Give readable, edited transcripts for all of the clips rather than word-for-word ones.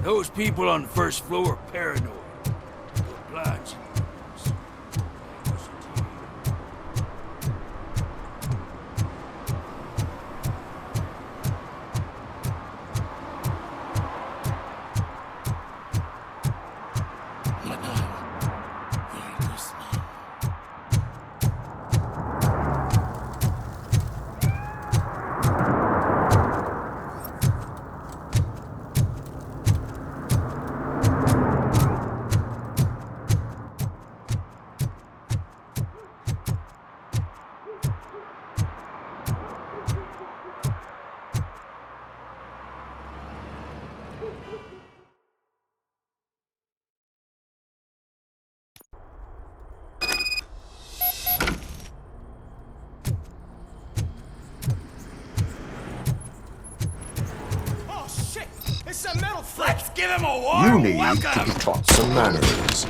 Those people on the first floor are paranoid. They're blinds. Let's give him a warm You need welcome. to be taught some manners.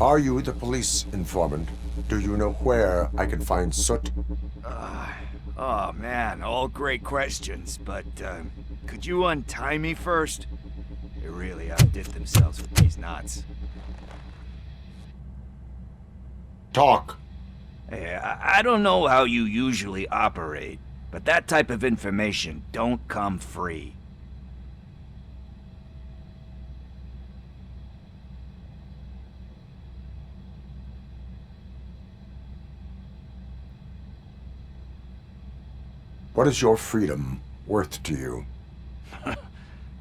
Are you the police informant? Do you know where I can find Soot? Oh man, all great questions, but could you untie me first? They really outdid themselves with these knots. Talk. Hey, I don't know how you usually operate, but that type of information don't come free. What is your freedom worth to you?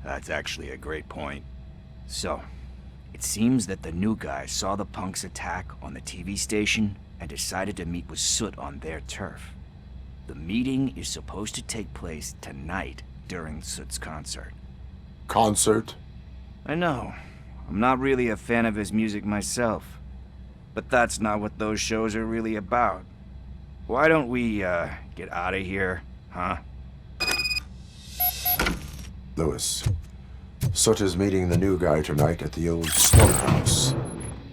That's actually a great point. So, it seems that the new guy saw the punks attack on the TV station and decided to meet with Soot on their turf. The meeting is supposed to take place tonight during Soot's concert. Concert? I know. I'm not really a fan of his music myself. But that's not what those shows are really about. Why don't we, get out of here, huh? Lewis. Soot is meeting the new guy tonight at the old Stone House.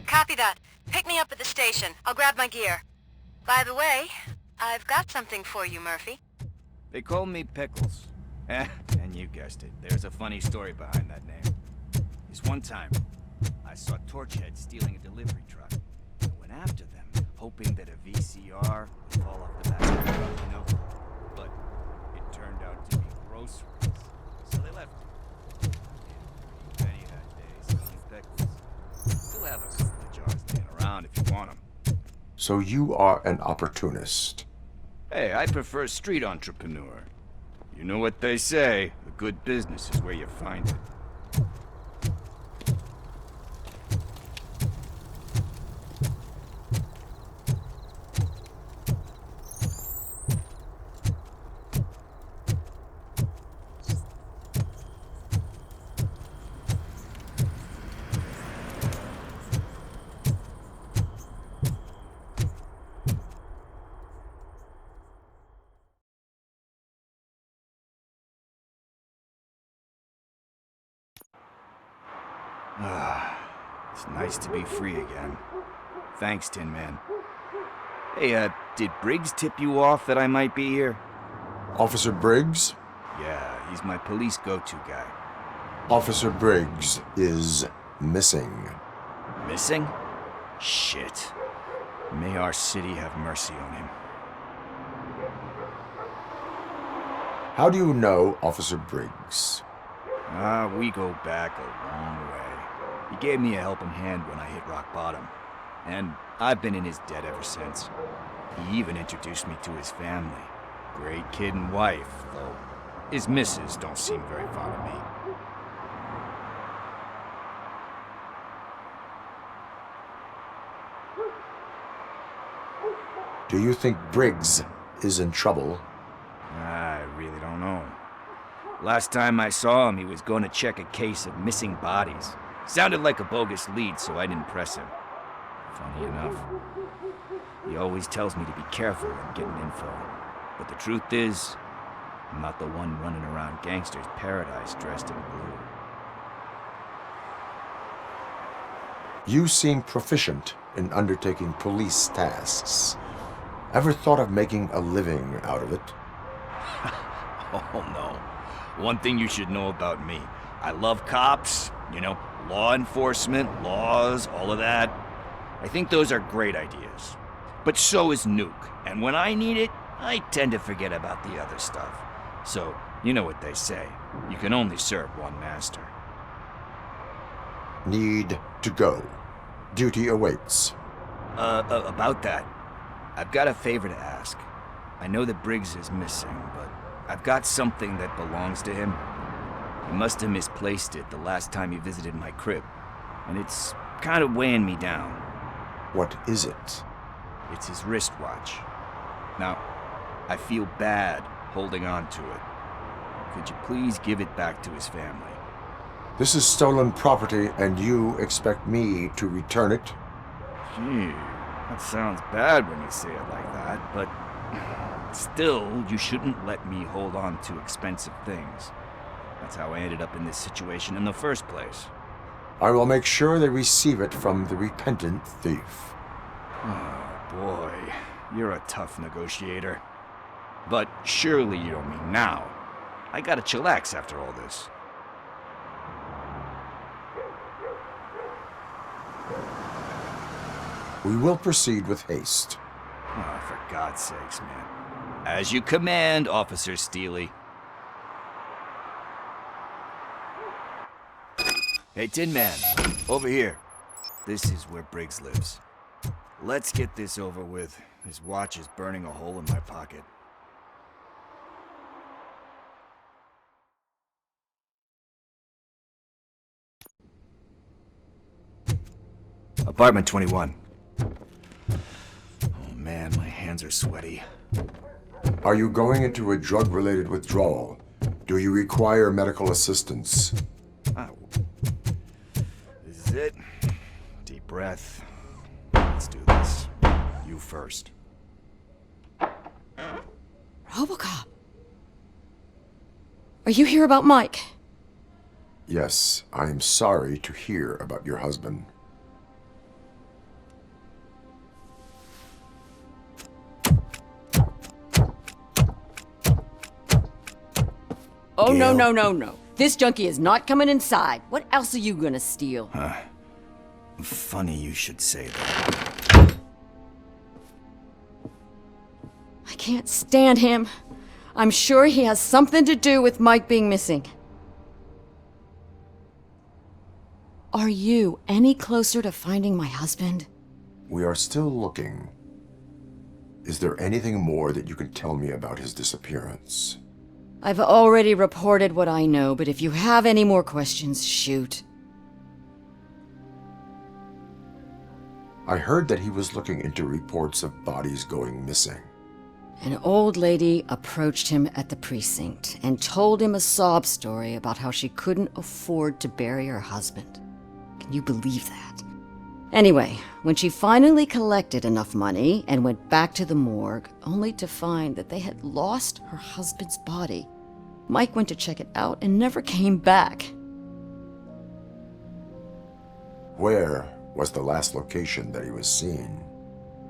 Copy that. Pick me up at the station. I'll grab my gear. By the way, I've got something for you, Murphy. They call me Pickles. And you guessed it, there's a funny story behind that name. This one time, I saw Torchhead stealing a delivery truck. I went after them, hoping that a VCR would fall off the back of the truck, you know? But it turned out to be groceries. So they left me. Penny that day, selling pickles. Still have a couple of jars laying around if you want them. So you are an opportunist. Hey, I prefer street entrepreneur. You know what they say, a good business is where you find it. It's nice to be free again. Thanks, Tin Man. Hey, did Briggs tip you off that I might be here? Officer Briggs? Yeah, he's my police go-to guy. Officer Briggs is missing. Missing? Shit. May our city have mercy on him. How do you know Officer Briggs? We go back a long way. He gave me a helping hand when I hit rock bottom. And I've been in his debt ever since. He even introduced me to his family. Great kid and wife, though his missus don't seem very fond of me. Do you think Briggs is in trouble? I really don't know. Last time I saw him, he was going to check a case of missing bodies. Sounded like a bogus lead, so I didn't press him. Funny enough. He always tells me to be careful when getting info. But the truth is, I'm not the one running around gangsters' paradise dressed in blue. You seem proficient in undertaking police tasks. Ever thought of making a living out of it? Oh no. One thing you should know about me. I love cops, you know, law enforcement, laws, all of that. I think those are great ideas. But so is Nuke, and when I need it, I tend to forget about the other stuff. So, you know what they say. You can only serve one master. Need to go. Duty awaits. About that. I've got a favor to ask. I know that Briggs is missing, but I've got something that belongs to him. He must have misplaced it the last time he visited my crib, and it's kind of weighing me down. What is it? It's his wristwatch. Now, I feel bad holding on to it. Could you please give it back to his family? This is stolen property, and you expect me to return it? Gee, that sounds bad when you say it like that, but still, you shouldn't let me hold on to expensive things. That's how I ended up in this situation in the first place. I will make sure they receive it from the repentant thief. Oh boy, you're a tough negotiator. But surely you don't mean now. I gotta chillax after all this. We will proceed with haste. Oh, for God's sakes, man. As you command, Officer Steely. Hey, Tin Man, over here. This is where Briggs lives. Let's get this over with. His watch is burning a hole in my pocket. Apartment 21. Oh man, my hands are sweaty. Are you going into a drug-related withdrawal? Do you require medical assistance? Oh. This is it. Deep breath. Let's do this. You first. Robocop. Are you here about Mike? Yes, I am sorry to hear about your husband. Oh, Gail? no. This junkie is not coming inside. What else are you gonna steal? Funny you should say that. I can't stand him. I'm sure he has something to do with Mike being missing. Are you any closer to finding my husband? We are still looking. Is there anything more that you can tell me about his disappearance? I've already reported what I know, but if you have any more questions, shoot. I heard that he was looking into reports of bodies going missing. An old lady approached him at the precinct and told him a sob story about how she couldn't afford to bury her husband. Can you believe that? Anyway, when she finally collected enough money and went back to the morgue, only to find that they had lost her husband's body, Mike went to check it out and never came back. Where was the last location that he was seen?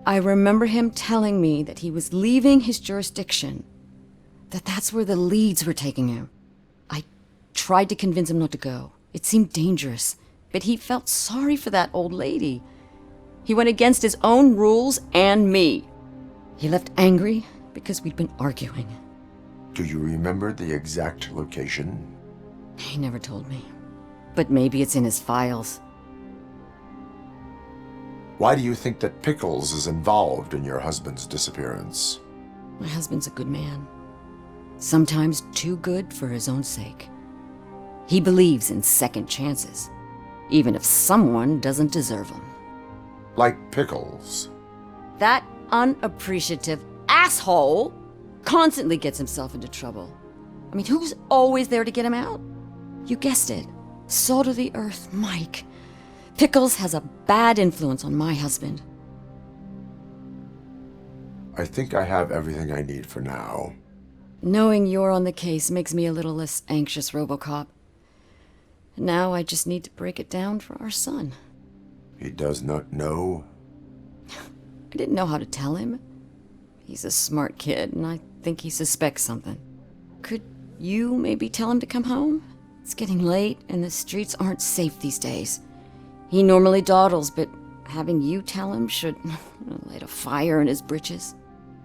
I remember him telling me that he was leaving his jurisdiction, that that's where the leads were taking him. I tried to convince him not to go. It seemed dangerous, but he felt sorry for that old lady. He went against his own rules and me. He left angry because we'd been arguing. Do you remember the exact location? He never told me, but maybe it's in his files. Why do you think that Pickles is involved in your husband's disappearance? My husband's a good man. Sometimes too good for his own sake. He believes in second chances, even if someone doesn't deserve them. Like Pickles. That unappreciative asshole constantly gets himself into trouble. I mean, who's always there to get him out? You guessed it. Salt of the earth, Mike. Pickles has a bad influence on my husband. I think I have everything I need for now. Knowing you're on the case makes me a little less anxious, Robocop. Now I just need to break it down for our son. He does not know? I didn't know how to tell him. He's a smart kid, and I think he suspects something. Could you maybe tell him to come home? It's getting late, and the streets aren't safe these days. He normally dawdles, but having you tell him should light a fire in his britches.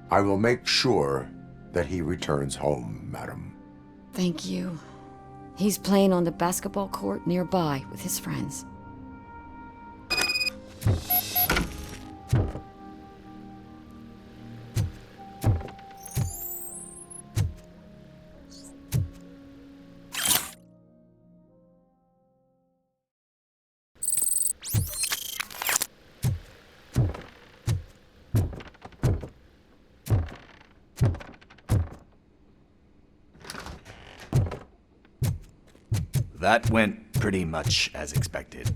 I will make sure that he returns home, madam. Thank you. He's playing on the basketball court nearby with his friends. That went pretty much as expected.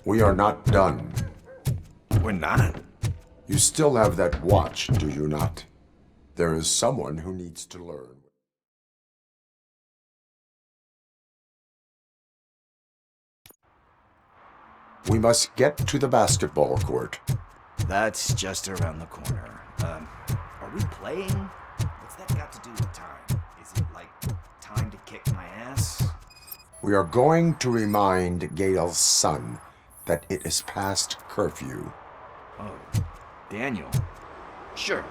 We are not done. We're not? You still have that watch, do you not? There is someone who needs to learn. We must get to the basketball court. That's just around the corner. Are we playing? What's that got to do with time? Is it like time to kick my ass? We are going to remind Gail's son that it is past curfew. Oh, Daniel. Sure.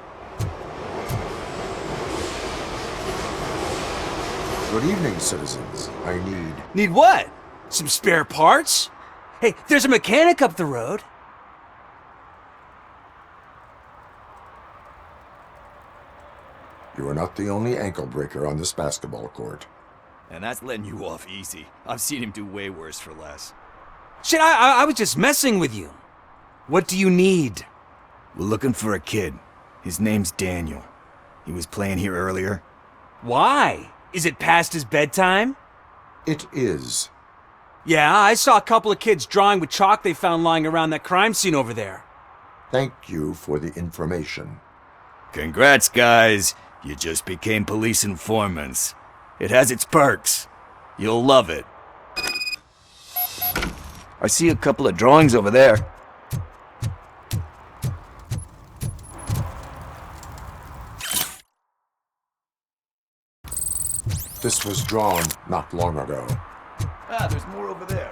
Good evening, citizens. I need... Need what? Some spare parts? Hey, there's a mechanic up the road. You are not the only ankle breaker on this basketball court. And that's letting you off easy. I've seen him do way worse for less. Shit, I was just messing with you. What do you need? We're looking for a kid. His name's Daniel. He was playing here earlier. Why? Is it past his bedtime? It is. Yeah, I saw a couple of kids drawing with chalk they found lying around that crime scene over there. Thank you for the information. Congrats, guys. You just became police informants. It has its perks. You'll love it. I see a couple of drawings over there. This was drawn not long ago. Ah, there's more over there.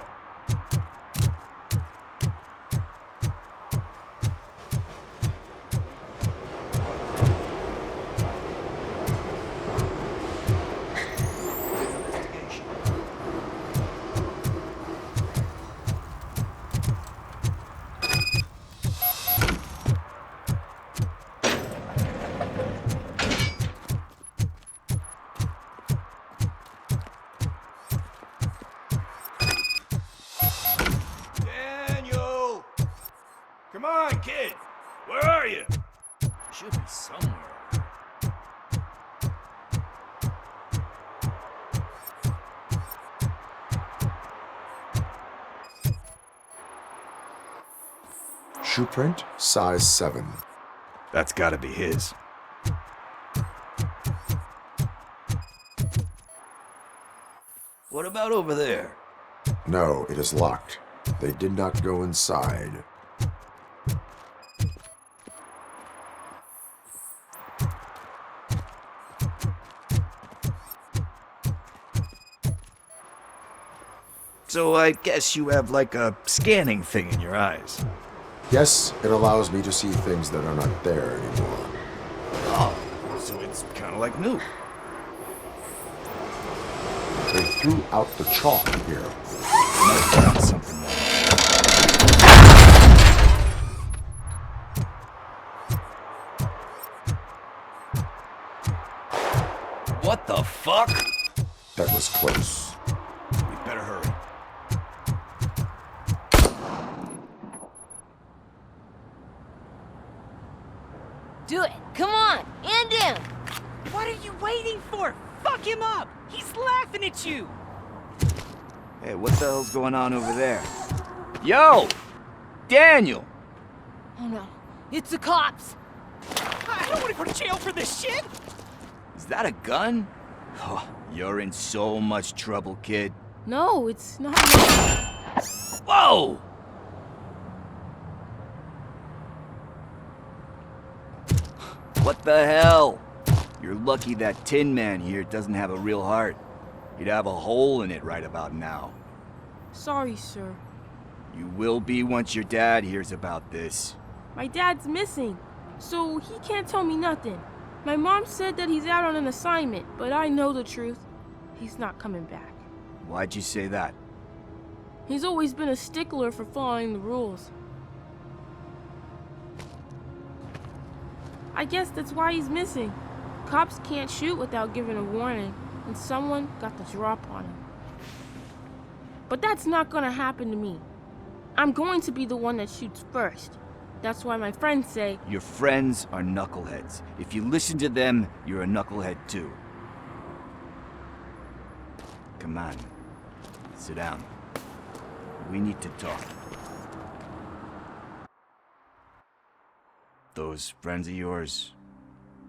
Daniel! Come on, kid! Where are you? Should be somewhere. Shoe print, size 7. That's gotta be his. What about over there? No, it is locked. They did not go inside. So I guess you have like a scanning thing in your eyes. Yes, it allows me to see things that are not there anymore. Oh, so it's kind of like new. They threw out the chalk here. Might have found something there. What the fuck? That was close. We better hurry. Do it! Come on! End him! What are you waiting for? Fuck him up! He's laughing at you! Hey, what the hell's going on over there? Yo! Daniel! Oh no, it's the cops! I don't want to go to jail for this shit! Is that a gun? Oh, you're in so much trouble, kid. No, it's not. Whoa! What the hell? You're lucky that Tin Man here doesn't have a real heart. He'd have a hole in it right about now. Sorry, sir. You will be once your dad hears about this. My dad's missing, so he can't tell me nothing. My mom said that he's out on an assignment, but I know the truth. He's not coming back. Why'd you say that? He's always been a stickler for following the rules. I guess that's why he's missing. Cops can't shoot without giving a warning, and someone got the drop on him. But that's not gonna happen to me. I'm going to be the one that shoots first. That's why my friends say, Your friends are knuckleheads. If you listen to them, you're a knucklehead too. Come on. Sit down. We need to talk. Those friends of yours,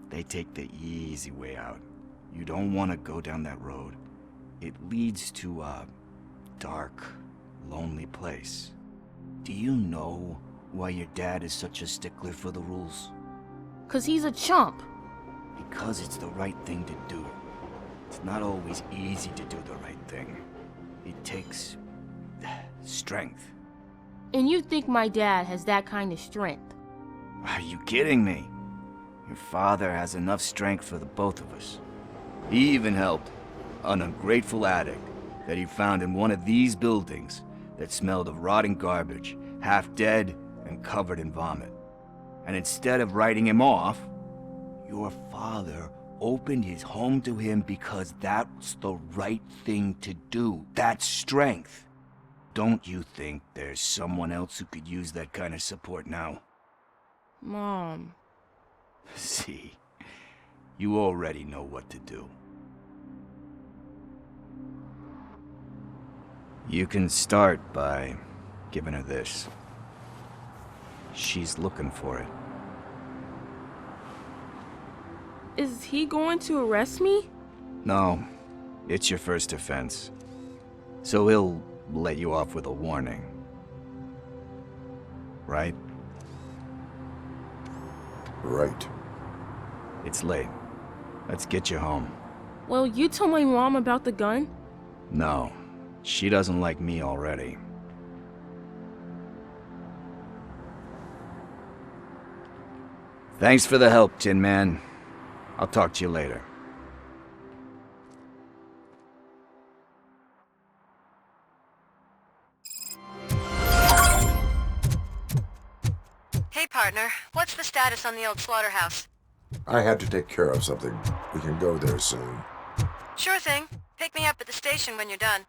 they take the easy way out. You don't want to go down that road. It leads to a dark, lonely place. Do you know why your dad is such a stickler for the rules? 'Cause he's a chump. Because it's the right thing to do. It's not always easy to do the right thing. It takes strength. And you think my dad has that kind of strength? Are you kidding me? Your father has enough strength for the both of us. He even helped an ungrateful addict that he found in one of these buildings that smelled of rotting garbage, half dead and covered in vomit. And instead of writing him off, your father opened his home to him because that's the right thing to do. That's strength. Don't you think there's someone else who could use that kind of support now? Mom. See, you already know what to do. You can start by giving her this. She's looking for it. Is he going to arrest me? No, it's your first offense. So he'll let you off with a warning. Right? Right. It's late. Let's get you home. Well, you told my mom about the gun? No, she doesn't like me already. Thanks for the help, Tin Man. I'll talk to you later. Hey, partner. What's the status on the old slaughterhouse? I had to take care of something. We can go there soon. Sure thing. Pick me up at the station when you're done.